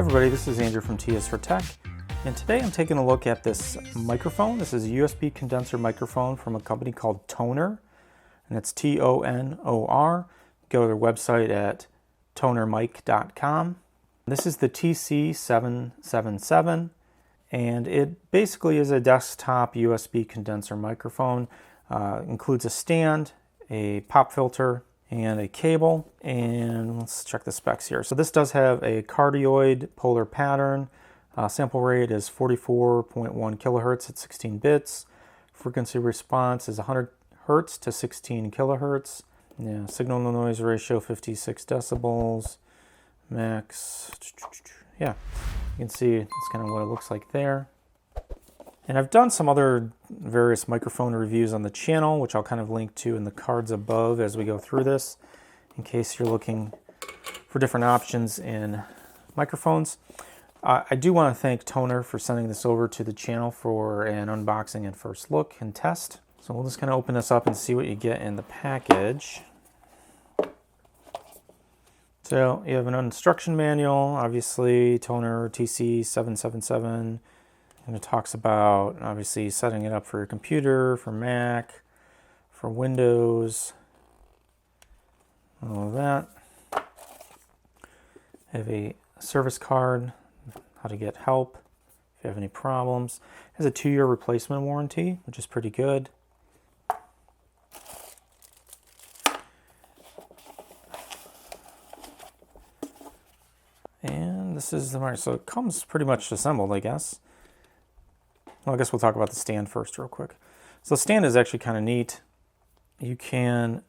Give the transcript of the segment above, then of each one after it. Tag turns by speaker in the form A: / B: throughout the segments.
A: everybody, this is Andrew from T is for Tech, and today I'm taking a look at this microphone. This is a USB condenser microphone from a company called TONOR, and it's TONOR. Go to their website at tonormic.com. This is the TC-777, and it basically is a desktop USB condenser microphone. Includes a stand, a pop filter, and a cable. And let's check the specs here. So this does have a cardioid polar pattern. Sample rate is 44.1 kilohertz at 16 bits. Frequency response is 100 hertz to 16 kilohertz. Yeah, signal to noise ratio 56 decibels. Max, yeah, you can see it's kind of what it looks like there. And I've done some other various microphone reviews on the channel, which I'll kind of link to in the cards above as we go through this, in case you're looking for different options in microphones. I do want to thank TONOR for sending this over to the channel for an unboxing and first look and test. So we'll just kind of open this up and see what you get in the package. So you have an instruction manual, obviously TONOR TC-777, and it talks about obviously setting it up for your computer, for Mac, for Windows, all of that. I have a service card, how to get help if you have any problems. It has a 2-year replacement warranty, which is pretty good. And this is the mic, so it comes pretty much assembled, I guess. Well, I guess we'll talk about the stand first real quick. So the stand is actually kind of neat. You can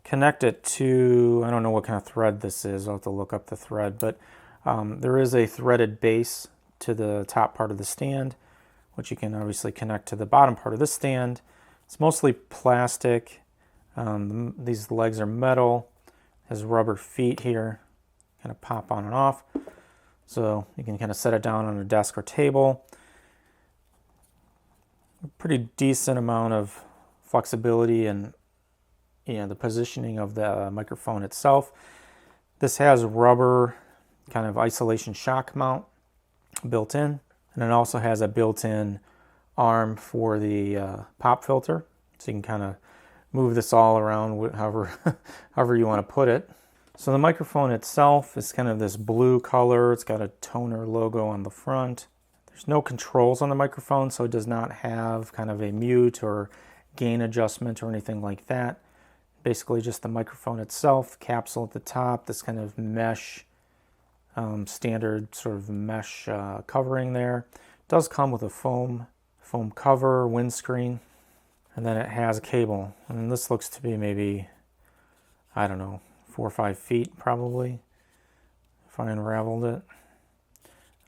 A: connect it to, I don't know what kind of thread this is, I'll have to look up the thread, but there is a threaded base to the top part of the stand, which you can obviously connect to the bottom part of the stand. It's mostly plastic. These legs are metal, has rubber feet here. Kind of pop on and off, so you can kind of set it down on a desk or table. A pretty decent amount of flexibility and the positioning of the microphone itself. This has rubber kind of isolation shock mount built in, and it also has a built-in arm for the pop filter, so you can kind of move this all around however you want to put it. So the microphone itself is kind of this blue color. It's got a TONOR logo on the front. There's no controls on the microphone, so it does not have kind of a mute or gain adjustment or anything like that. Basically just the microphone itself, capsule at the top, this kind of mesh, standard sort of mesh covering there. It does come with a foam cover, windscreen, and then it has a cable. And this looks to be maybe, I don't know, 4 or 5 feet probably, if I unraveled it.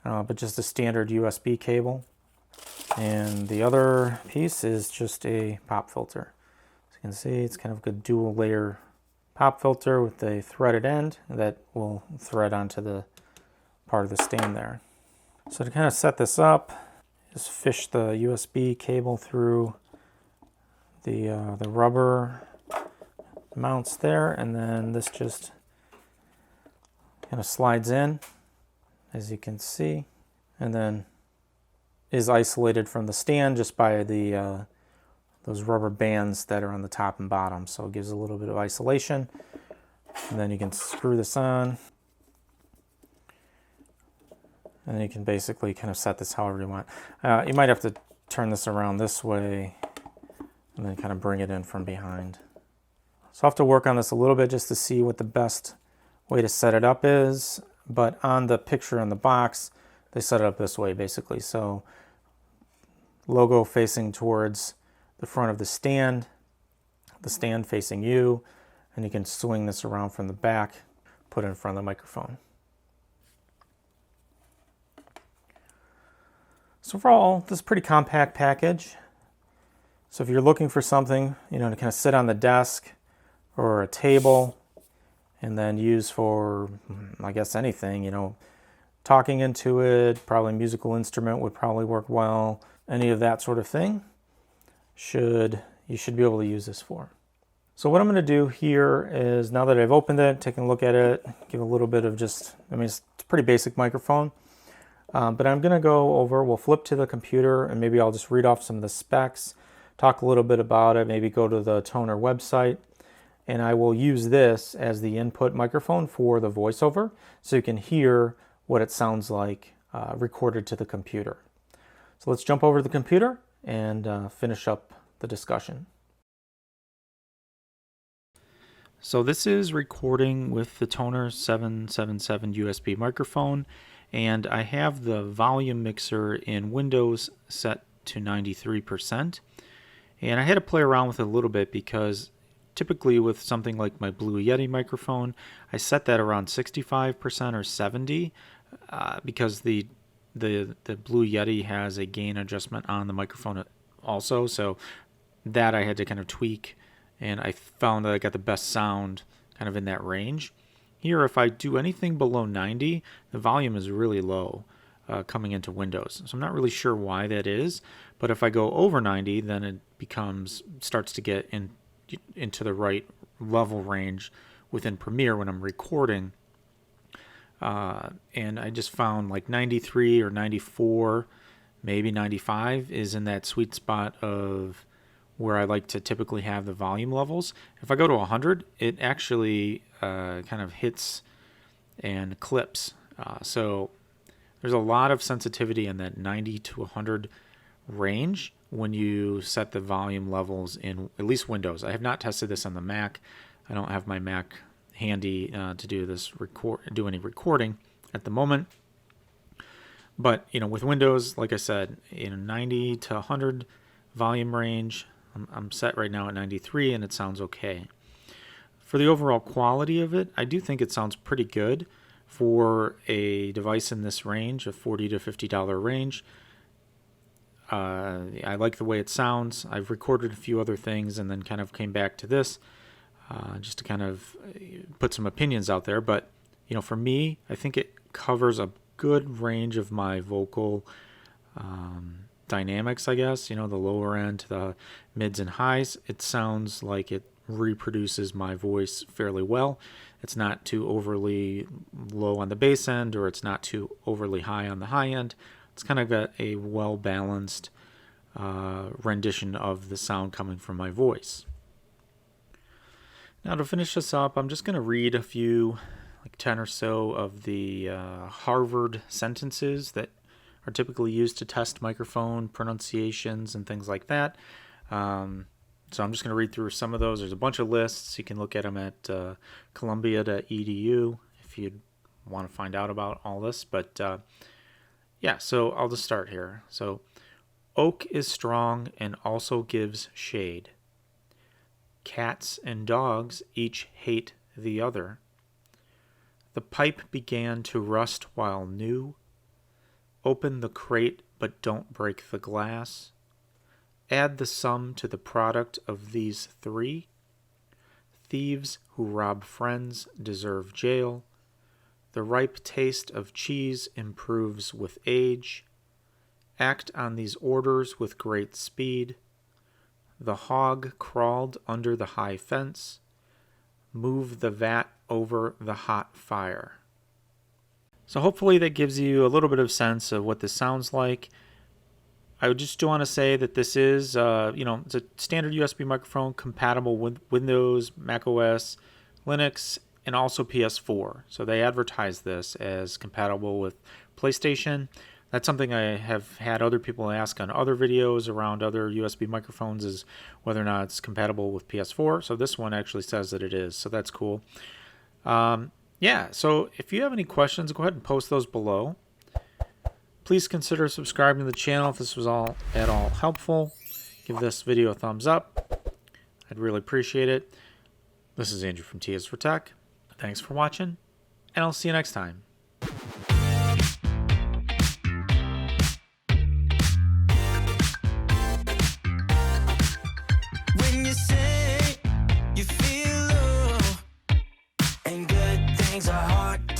A: But just a standard USB cable. And the other piece is just a pop filter. As you can see, it's kind of a dual layer pop filter with a threaded end that will thread onto the part of the stand there. So to kind of set this up, just fish the USB cable through the rubber mounts there, and then this just kind of slides in, as you can see, and then is isolated from the stand just by the those rubber bands that are on the top and bottom, so it gives a little bit of isolation. And then you can screw this on, and then you can basically kind of set this however you want. You might have to turn this around this way and then kind of bring it in from behind. So I'll have to work on this a little bit just to see what the best way to set it up is. But on the picture on the box, they set it up this way basically. So logo facing towards the front of the stand facing you, and you can swing this around from the back, put it in front of the microphone. So overall, this is a pretty compact package. So if you're looking for something, to kind of sit on the desk or a table and then use for, I guess, anything, talking into it, probably musical instrument would probably work well, any of that sort of thing, you should be able to use this for. So what I'm going to do here is, now that I've opened it, taking a look at it, give a little bit of just, I mean, it's a pretty basic microphone, but I'm going to go over, we'll flip to the computer, and maybe I'll just read off some of the specs, talk a little bit about it, maybe go to the TONOR website, and I will use this as the input microphone for the voiceover, so you can hear what it sounds like recorded to the computer. So let's jump over to the computer and finish up the discussion. So this is recording with the TONOR 777 USB microphone, and I have the volume mixer in Windows set to 93%. And I had to play around with it a little bit because typically with something like my Blue Yeti microphone, I set that around 65% or 70% because the Blue Yeti has a gain adjustment on the microphone also, so that I had to kind of tweak, and I found that I got the best sound kind of in that range. Here, if I do anything below 90, the volume is really low coming into Windows. So I'm not really sure why that is, but if I go over 90, then it starts to get into the right level range within Premiere when I'm recording. And I just found like 93 or 94, maybe 95 is in that sweet spot of where I like to typically have the volume levels. If I go to 100, it actually kind of hits and clips. So there's a lot of sensitivity in that 90 to 100 range when you set the volume levels in at least Windows. I have not tested this on the Mac. I don't have my Mac handy to do any recording at the moment. But with Windows, like I said, 90 to 100 volume range. I'm set right now at 93, and it sounds okay. For the overall quality of it, I do think it sounds pretty good for a device in this range, a $40 to $50 range. I like the way it sounds. I've recorded a few other things and then kind of came back to this just to kind of put some opinions out there. But, for me, I think it covers a good range of my vocal dynamics, I guess, the lower end to the mids and highs. It sounds like it reproduces my voice fairly well. It's not too overly low on the bass end, or it's not too overly high on the high end. It's kind of got a well-balanced rendition of the sound coming from my voice. Now to finish this up, I'm just going to read a few, like 10 or so of the Harvard sentences that are typically used to test microphone pronunciations and things like that. So I'm just going to read through some of those. There's a bunch of lists. You can look at them at columbia.edu if you'd want to find out about all this. But yeah, so I'll just start here. So, oak is strong and also gives shade. Cats and dogs each hate the other. The pipe began to rust while new. Open the crate, but don't break the glass. Add the sum to the product of these three. Thieves who rob friends deserve jail. The ripe taste of cheese improves with age. Act on these orders with great speed. The hog crawled under the high fence. Move the vat over the hot fire. So hopefully that gives you a little bit of sense of what this sounds like. I just want to say that this is, it's a standard USB microphone compatible with Windows, Mac OS, Linux, and also PS4. So they advertise this as compatible with PlayStation. That's something I have had other people ask on other videos around other USB microphones, is whether or not it's compatible with PS4. So this one actually says that it is. So that's cool. Yeah, so if you have any questions, go ahead and post those below. Please consider subscribing to the channel if this was at all helpful. Give this video a thumbs up. I'd really appreciate it. This is Andrew from T is for Tech. Thanks for watching, and I'll see you next time.
B: When you say you feel low and good things are hard